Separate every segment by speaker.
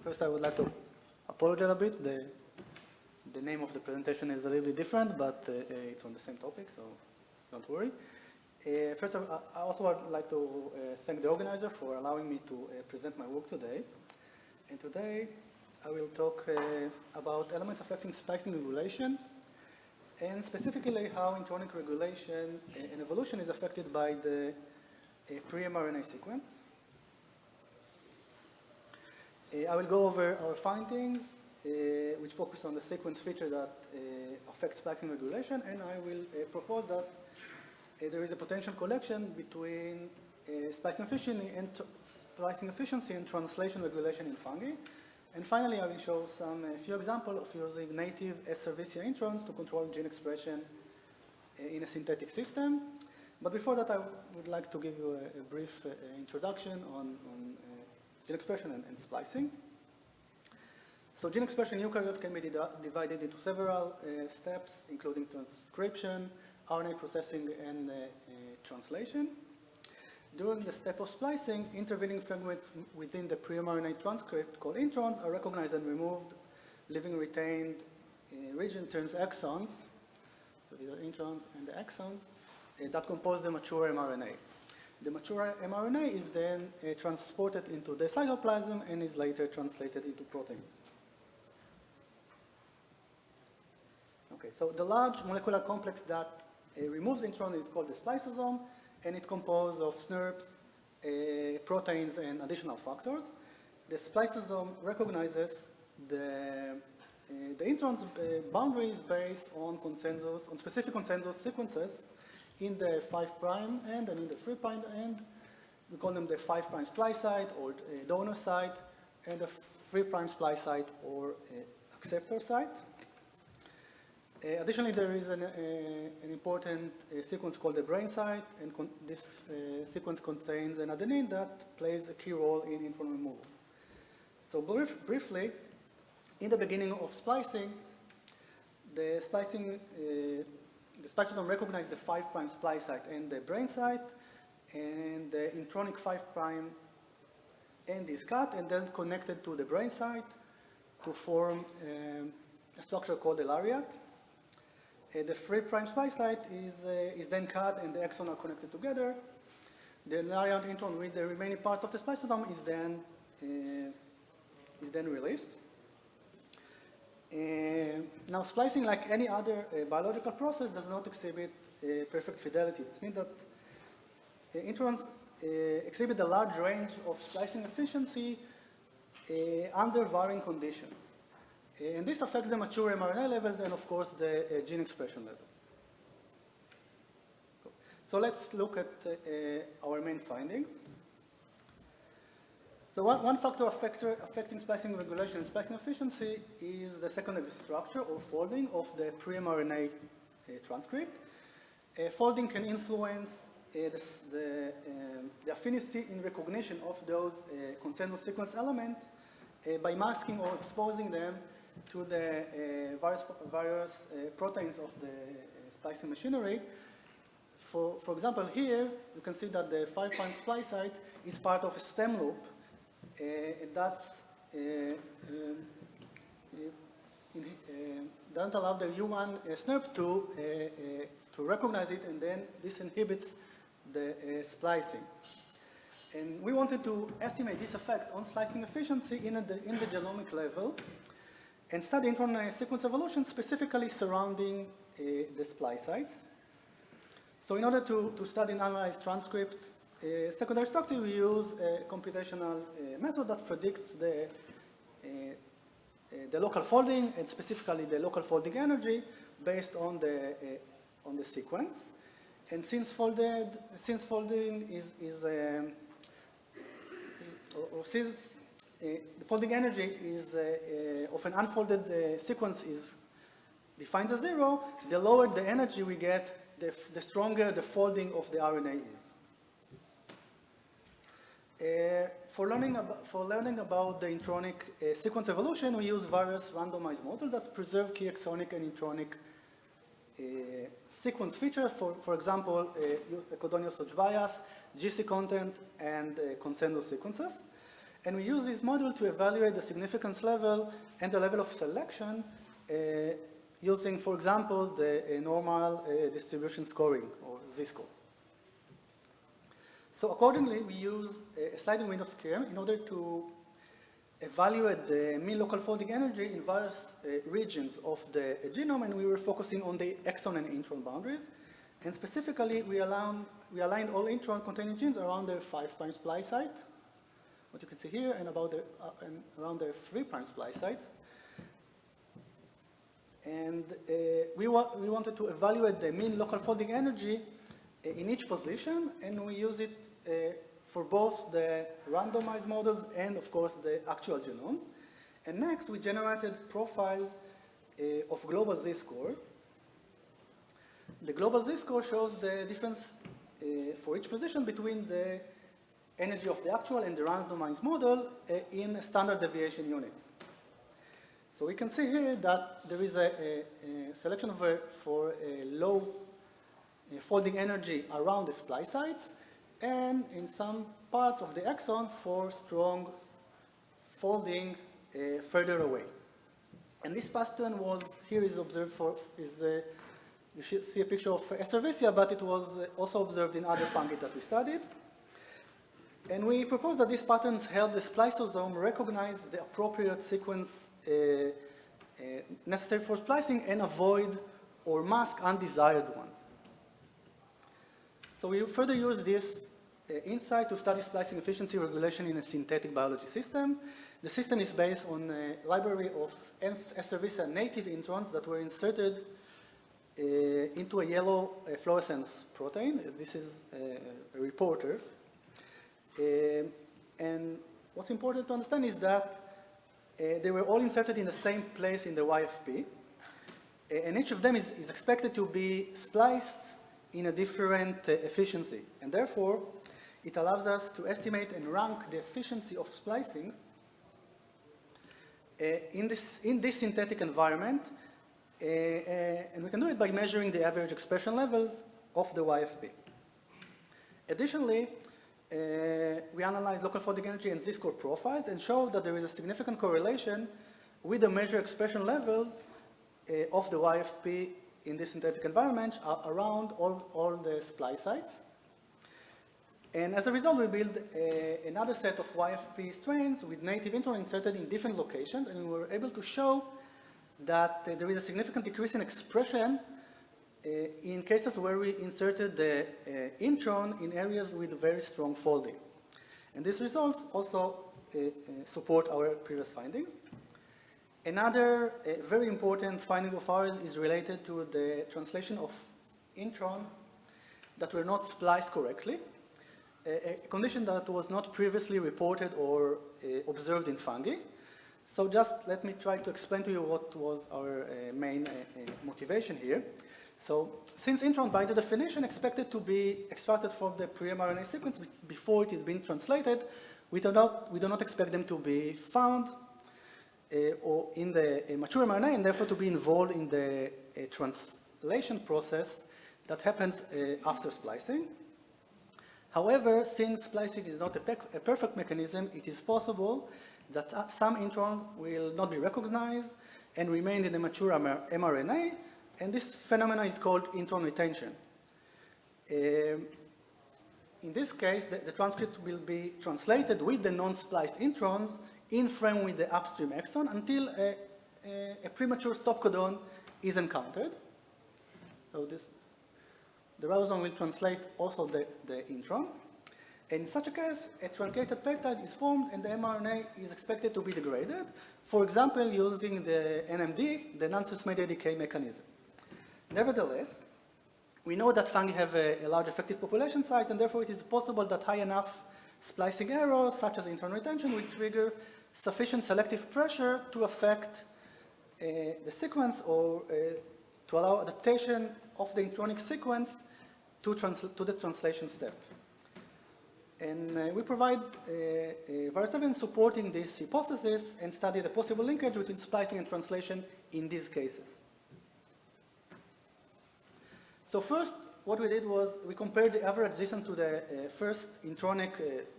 Speaker 1: First, I would like to apologize a bit. The name of the presentation is a little bit different, but it's on the same topic, so don't worry. First, I also would like to thank the organizer for allowing me to present my work today. And today, I will talk about elements affecting splicing regulation, and specifically how intronic regulation and evolution is affected by the pre-mRNA sequence. I will go over our findings, which focus on the sequence feature that affects splicing regulation, and I will propose that there is a potential connection between splicing efficiency and translation regulation in fungi. And finally, I will show a few examples of using native S-Servicia introns to control gene expression in a synthetic system. But before that, I would like to give you a brief introduction on gene expression and splicing. So gene expression in eukaryotes can be divided into several steps, including transcription, RNA processing, and translation. During the step of splicing, intervening fragments within the pre-mRNA transcript called introns are recognized and removed, leaving retained region terms exons. So these are introns and the exons that compose the mature mRNA. The mature mRNA is then transported into the cytoplasm and is later translated into proteins. Okay, so the large molecular complex that removes intron is called the spliceosome, and it composed of SNRPs, proteins, and additional factors. The spliceosome recognizes the intron's boundaries based on consensus, on specific consensus sequences in the 5' end and in the 3' end. We call them the 5' splice site or donor site, and the 3' splice site or acceptor site. Additionally, there is an important sequence called the brain site, and this sequence contains an adenine that plays a key role in intron removal. So briefly, in the beginning of splicing, the spliceosome recognized the 5' splice site and the brain site, and the intronic 5' end is cut and then connected to the brain site to form a structure called the lariat. The 3' splice site is then cut and the exons are connected together. The lariat intron with the remaining parts of the spliceosome is then released. Now, splicing, like any other biological process, does not exhibit perfect fidelity. It means that introns exhibit a large range of splicing efficiency under varying conditions. And this affects the mature mRNA levels and, of course, the gene expression levels. So let's look at our main findings. So one factor affecting splicing regulation and splicing efficiency is the secondary structure or folding of the pre-mRNA transcript. Folding can influence the affinity in recognition of those consensus sequence elements by masking or exposing them to the various proteins of the splicing machinery. For example, here you can see that the 5' splice site is part of a stem loop. That doesn't allow the U1 SNRP to recognize it, and then this inhibits the splicing. And we wanted to estimate this effect on splicing efficiency in the genomic level and study intron sequence evolution specifically surrounding the splice sites. So in order to study and analyze transcript secondary structure, we use a computational method that predicts the local folding and specifically the local folding energy based on the sequence. And since folding the folding energy is of an unfolded sequence is defined as 0, the lower the energy we get, the stronger the folding of the RNA is. For learning about the intronic sequence evolution, we use various randomized models that preserve key exonic and intronic sequence features, for example, codonius bias, GC content, and consensus sequences. And we use this model to evaluate the significance level and the level of selection using, for example, the normal distribution scoring, or Z-score. So accordingly, we use a sliding window scheme in order to evaluate the mean local folding energy in various regions of the genome, and we were focusing on the exon and intron boundaries. And specifically, we aligned all intron containing genes around their 5' splice site, what you can see here, and around their 3' splice sites. And we wanted to evaluate the mean local folding energy in each position, and we use it for both the randomized models and, of course, the actual genomes. And next, we generated profiles of global Z-score. The global Z-score shows the difference for each position between the energy of the actual and the randomized model in standard deviation units. So we can see here that there is a selection for a low folding energy around the splice sites, and in some parts of the exon for strong folding further away. And this pattern here is observed you should see a picture of Cerevisia, but it was also observed in other fungi that we studied. And we propose that these patterns help the spliceosome recognize the appropriate sequence necessary for splicing and avoid or mask undesired ones. So we further use this insight to study splicing efficiency regulation in a synthetic biology system. The system is based on a library of Cerevisia native introns that were inserted into a yellow fluorescence protein. This is a reporter. And what's important to understand is that they were all inserted in the same place in the YFP. And each of them is expected to be spliced in a different efficiency. And therefore, it allows us to estimate and rank the efficiency of splicing in this synthetic environment. And we can do it by measuring the average expression levels of the YFP. Additionally, we analyzed local folding energy and Z-score profiles and showed that there is a significant correlation with the measured expression levels of the YFP in this synthetic environment around all the splice sites. And as a result, we built another set of YFP strains with native intron inserted in different locations, and we were able to show that there is a significant decrease in expression in cases where we inserted the intron in areas with very strong folding. And these results also support our previous findings. Another very important finding of ours is related to the translation of introns that were not spliced correctly, a condition that was not previously reported or observed in fungi. So just let me try to explain to you what was our main motivation here. So since intron by the definition expected to be extracted from the pre-mRNA sequence before it has been translated, we do not expect them to be found or in the mature mRNA, and therefore to be involved in the translation process that happens after splicing. However, since splicing is not a perfect mechanism, it is possible that some intron will not be recognized and remain in the mature mRNA, and this phenomenon is called intron retention. In this case, the transcript will be translated with the non-spliced introns in frame with the upstream exon until a premature stop codon is encountered. So the ribosome will translate also the intron. And in such a case, a truncated peptide is formed and the mRNA is expected to be degraded, for example, using the NMD, the non-cis-mediated decay mechanism. Nevertheless, we know that fungi have a large effective population size, and therefore it is possible that high enough splicing errors, such as intron retention, will trigger sufficient selective pressure to affect the sequence or to allow adaptation of the intronic sequence to the translation step. And we provide various evidence supporting this hypothesis and study the possible linkage between splicing and translation in these cases. So first, what we did was we compared the average distance to the first intronic,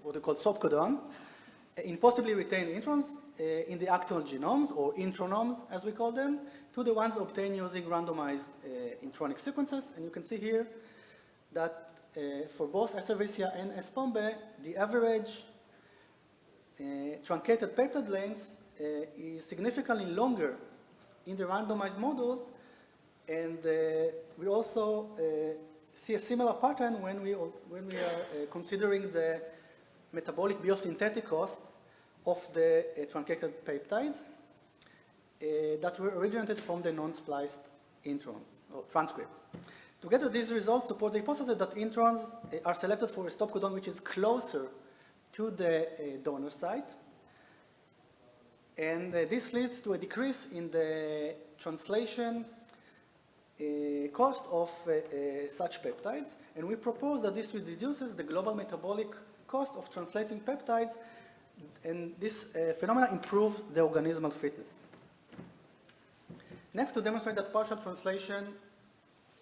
Speaker 1: what we call stop codon, in possibly retained introns in the actual genomes, or intronomes as we call them, to the ones obtained using randomized intronic sequences. And you can see here that for both Cerevisia and ISMB, the average truncated peptide length is significantly longer in the randomized models, and we also see a similar pattern when we are considering the metabolic biosynthetic costs of the truncated peptides that were originated from the non-spliced introns or transcripts. Together, these results support the hypothesis that introns are selected for a stop codon which is closer to the donor site, and this leads to a decrease in the translation cost of such peptides, and we propose that this reduces the global metabolic cost of translating peptides, and this phenomena improves the organismal fitness. Next, to demonstrate that partial translation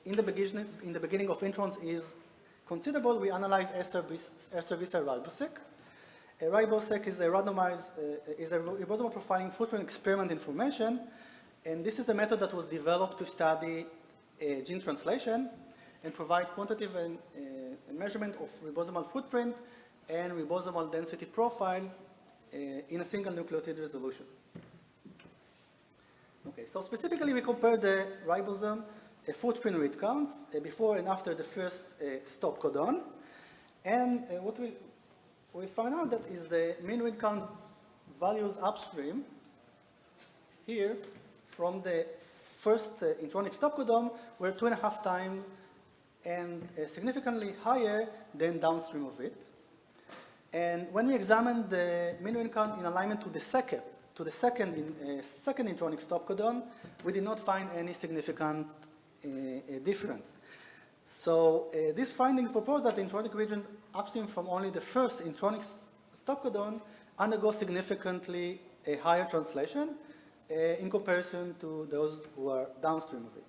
Speaker 1: in the beginning of introns is considerable, we analyze Cerevisia ribosec. Ribosec is a randomized, ribosomal profiling footprint experiment information, and this is a method that was developed to study gene translation and provide quantitative and measurement of ribosomal footprint and ribosomal density profiles in a single nucleotide resolution. Okay, so specifically we compare the ribosome footprint read counts before and after the first stop codon, and what we found out that is the mean read count values upstream here from the first intronic stop codon were 2.5 times and significantly higher than downstream of it. And when we examined the mean read count in alignment to the second intronic stop codon, we did not find any significant difference. So this finding proposed that the intronic region upstream from only the first intronic stop codon undergoes significantly a higher translation in comparison to those who are downstream of it.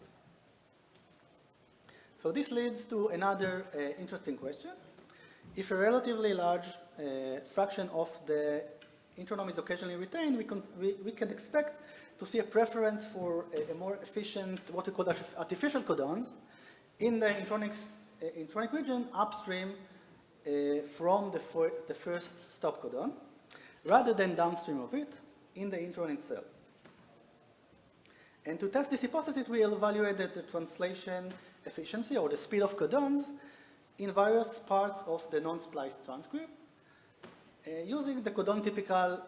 Speaker 1: So this leads to another interesting question. If a relatively large fraction of the intronome is occasionally retained, we can expect to see a preference for a more efficient, what we call artificial codons in the intronic region upstream from the first stop codon, rather than downstream of it in the intron itself. And to test this hypothesis, we evaluated the translation efficiency, or the speed of codons, in various parts of the non-spliced transcript, using the codon typical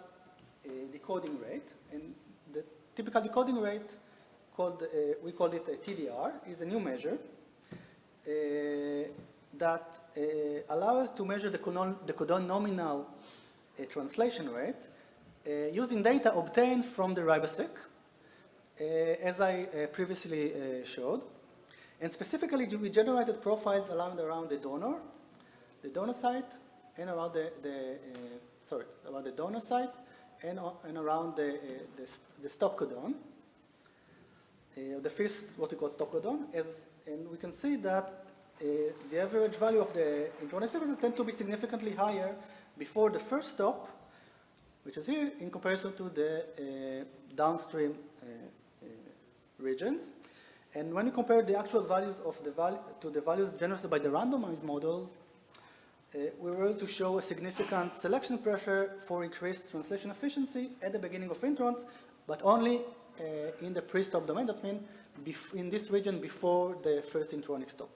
Speaker 1: decoding rate. And the typical decoding rate, we call it a TDR, is a new measure that allows us to measure the codon nominal translation rate using data obtained from the ribosec, as I previously showed. And specifically, we generated profiles around the donor site, and around the donor site, and around the stop codon, the first, what we call stop codon. And we can see that the average value of the intronic sequence tend to be significantly higher before the first stop, which is here, in comparison to the downstream regions. And when we compare the actual values to the values generated by the randomized models, we were able to show a significant selection pressure for increased translation efficiency at the beginning of introns, but only in the pre-stop domain. That means in this region before the first intronic stop.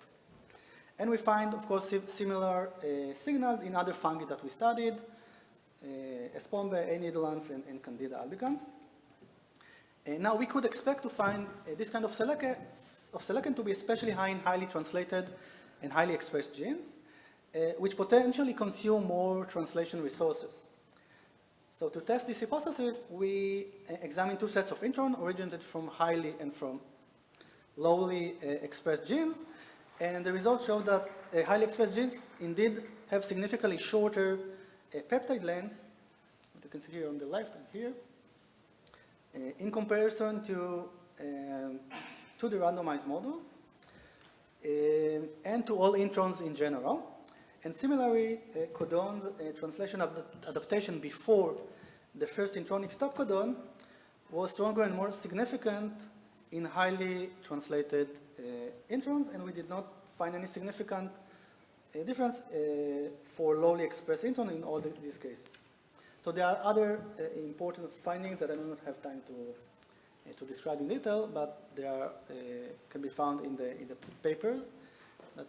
Speaker 1: And we find, of course, similar signals in other fungi that we studied, ISMB, A. nidulans, and Candida albicans. Now we could expect to find this kind of selection to be especially high in highly translated and highly expressed genes, which potentially consume more translation resources. So to test this hypothesis, we examined two sets of intron originated from highly and from lowly expressed genes, and the results show that highly expressed genes indeed have significantly shorter peptide lengths, what you can see here on the left and here, in comparison to the randomized models, and to all introns in general. And similarly, codon's translation adaptation before the first intronic stop codon was stronger and more significant in highly translated introns, and we did not find any significant difference for lowly expressed intron in all these cases. So there are other important findings that I do not have time to describe in detail, but they are, can be found in the papers. That,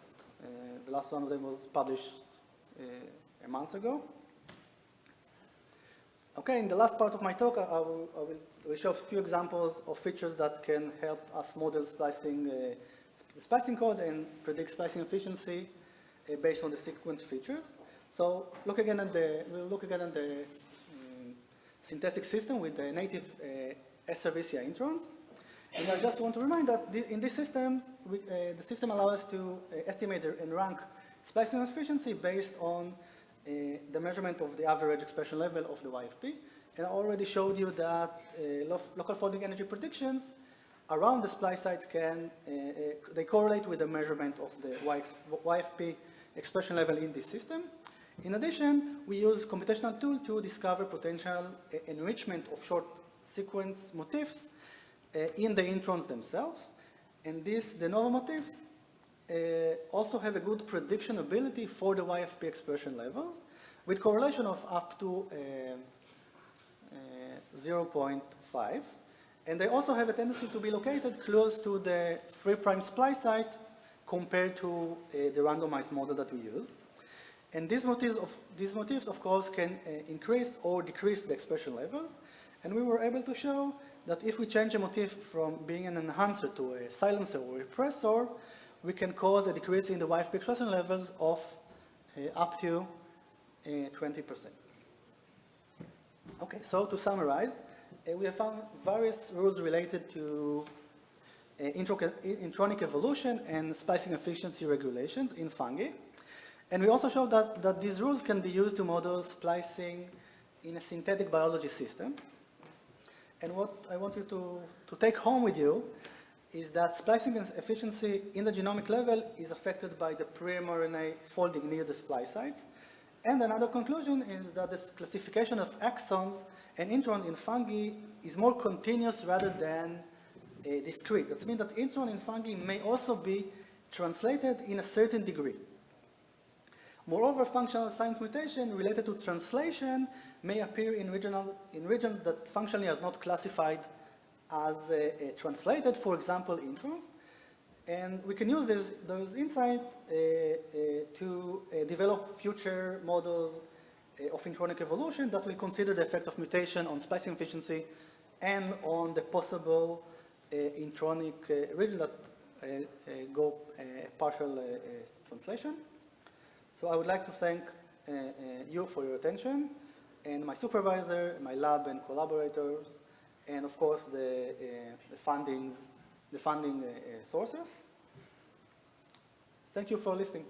Speaker 1: the last one of them was published a month ago. Okay, in the last part of my talk, I will show a few examples of features that can help us model splicing, the splicing code and predict splicing efficiency based on the sequence features. So we'll look again at the synthetic system with the native SRVCI introns. And I just want to remind that in this system, the system allows us to estimate and rank splicing efficiency based on the measurement of the average expression level of the YFP. And I already showed you that local folding energy predictions around the splice sites they correlate with the measurement of the YFP expression level in this system. In addition, we use computational tool to discover potential enrichment of short sequence motifs in the introns themselves. And these de novo motifs also have a good prediction ability for the YFP expression levels with correlation of up to 0.5. And they also have a tendency to be located close to the 3' splice site compared to the randomized model that we use. And these motifs, of course, can increase or decrease the expression levels. And we were able to show that if we change a motif from being an enhancer to a silencer or repressor, we can cause a decrease in the YFP expression levels of up to 20%. Okay, so to summarize, we have found various rules related to intronic evolution and splicing efficiency regulations in fungi. And we also showed that these rules can be used to model splicing in a synthetic biology system. And what I want you to take home with you is that splicing efficiency in the genomic level is affected by the pre-mRNA folding near the splice sites. And another conclusion is that the classification of exons and introns in fungi is more continuous rather than discrete. That means that intron in fungi may also be translated in a certain degree. Moreover, functional science mutation related to translation may appear in regions that functionally are not classified as translated, for example, introns. And we can use those insights to develop future models of intronic evolution that will consider the effect of mutation on splicing efficiency and on the possible intronic region that go partial translation. So I would like to thank you for your attention, and my supervisor, my lab and collaborators, and of course the funding sources. Thank you for listening.